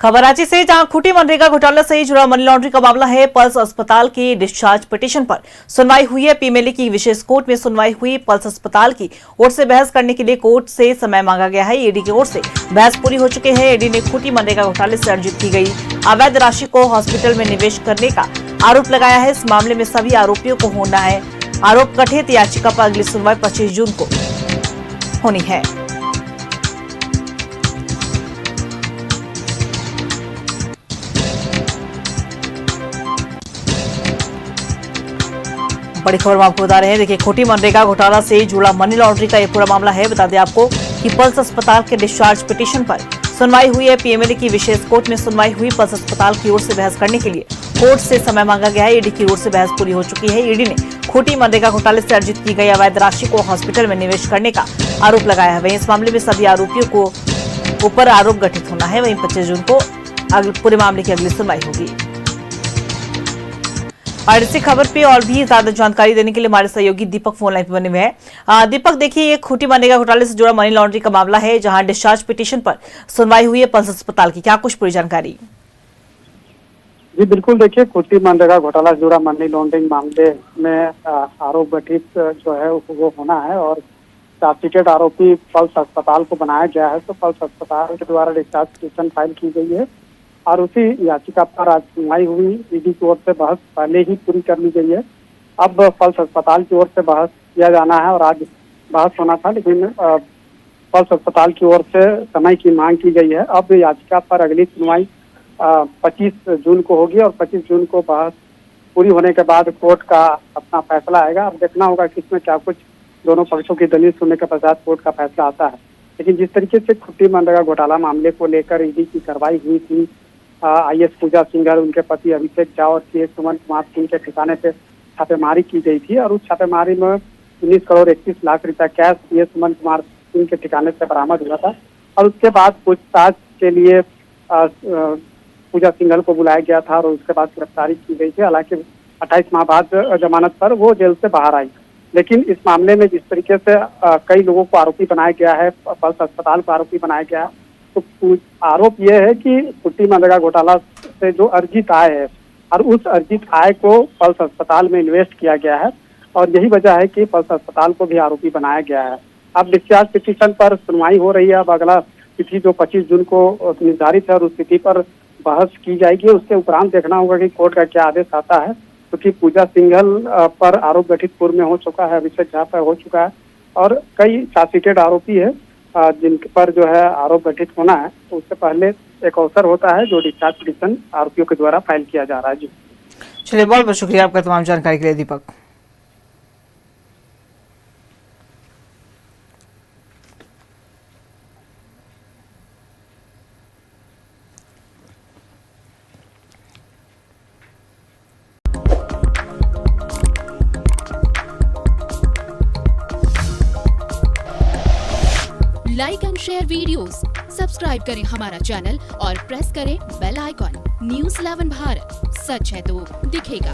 खबर रांची से, जहां खूंटी मनरेगा घोटाला से जुड़ा मनी लॉन्ड्रिंग का मामला है। पल्स अस्पताल की डिस्चार्ज पिटीशन पर सुनवाई हुई है। पीएमएलए की विशेष कोर्ट में सुनवाई हुई। पल्स अस्पताल की ओर से बहस करने के लिए कोर्ट से समय मांगा गया है। ईडी की ओर से बहस पूरी हो चुकी है। ईडी ने खूंटी मनरेगा घोटाले से अर्जित की गई अवैध राशि को हॉस्पिटल में निवेश करने का आरोप लगाया है। इस मामले में सभी आरोपियों को होना है आरोप गठित। याचिका पर अगली सुनवाई 25 जून को होनी है। बड़ी खबर हम आपको बता रहे हैं। देखिए, खूंटी मनरेगा घोटाला से जुड़ा मनी लॉन्ड्रिंग का ये पूरा मामला है। बता दें आपको कि पल्स अस्पताल के डिस्चार्ज पिटीशन पर सुनवाई हुई है। पीएमएलए की विशेष कोर्ट में सुनवाई हुई। पल्स अस्पताल की ओर से बहस करने के लिए कोर्ट से समय मांगा गया है। ईडी की ओर से बहस पूरी हो चुकी है। ईडी ने खूंटी मनरेगा घोटाले से अर्जित की गई अवैध राशि को हॉस्पिटल में निवेश करने का आरोप लगाया है। वहीं इस मामले में सभी आरोपियों को ऊपर आरोप गठित होना है। वहीं 25 जून को पूरे मामले की अगली सुनवाई होगी। और इसी खबर पे और भी ज्यादा जानकारी देने के लिए हमारे सहयोगी दीपक फोन लाइन पे बने हुए हैं। दीपक, देखिए, ये खूंटी मनरेगा घोटाले से जुड़ा मनी लॉन्ड्रिंग का मामला है, जहां डिस्चार्ज पिटीशन पर सुनवाई हुई है पल्स अस्पताल की। क्या कुछ पूरी जानकारी? जी बिल्कुल, देखिए, खूंटी मनरेगा घोटाला से जुड़ा मनी लॉन्ड्रिंग मामले में आरोप गठित जो है वो होना है और चार्जशीटेड आरोपी पल्स अस्पताल को बनाया गया है। तो पल्स अस्पताल के द्वारा डिस्चार्ज पिटीशन फाइल की गई है और उसी याचिका पर आज सुनवाई हुई। ईडी की ओर से बहस पहले ही पूरी कर ली गई है। अब पल्स अस्पताल की ओर से बहस किया जाना है और आज बहस होना था, लेकिन पल्स अस्पताल की ओर से समय की मांग की गई है। अब याचिका पर अगली सुनवाई 25 जून को होगी और 25 जून को बहस पूरी होने के बाद कोर्ट का अपना फैसला आएगा। अब देखना होगा कि इसमें क्या कुछ दोनों पक्षों की दलील सुनने के पश्चात कोर्ट का फैसला आता है। लेकिन जिस तरीके से खूंटी मनरेगा घोटाला मामले को लेकर ईडी की कार्रवाई हुई थी, आईएएस पूजा सिंघल, उनके पति अभिषेक झा और सीएस सुमन कुमार सिंह के ठिकाने पे छापेमारी की गई थी और उस छापेमारी में 19 करोड़ 31 लाख रुपया कैश सीएस सुमन कुमार सिंह के ठिकाने से बरामद हुआ था। और उसके बाद पूछताछ के लिए पूजा सिंघल को बुलाया गया था और उसके बाद गिरफ्तारी की गई थी। हालांकि 28 माह बाद जमानत पर वो जेल से बाहर आई। लेकिन इस मामले में जिस तरीके से कई लोगों को आरोपी बनाया गया है, पल्स अस्पताल को आरोपी बनाया गया है, तो आरोप यह है कि खूंटी मनरेगा घोटाला से जो अर्जित आय है और उस अर्जित आय को पल्स अस्पताल में इन्वेस्ट किया गया है और यही वजह है कि पल्स अस्पताल को भी आरोपी बनाया गया है। अब डिस्चार्ज पिटीशन पर सुनवाई हो रही है। अब अगला तिथि जो 25 जून को निर्धारित है और उस तिथि पर बहस की जाएगी। उसके उपरांत देखना होगा कि कोर्ट का क्या आदेश आता है, क्योंकि पूजा सिंघल पर आरोप गठित पूर्व में हो चुका है, अभिषेक झा पर हो चुका है और कई चार्जशीटेड आरोपी है जिन पर जो है आरोप गठित होना है। तो उससे पहले एक अवसर होता है जो डिस्चार्ज पिटीशन आरोपियों के द्वारा फाइल किया जा रहा है। जी चलिए, बहुत बहुत शुक्रिया आपका तमाम जानकारी के लिए Deepak. Like and share videos, subscribe करें हमारा चैनल और प्रेस करें बेल आइकॉन। न्यूज़ 11 भारत, सच है तो दिखेगा।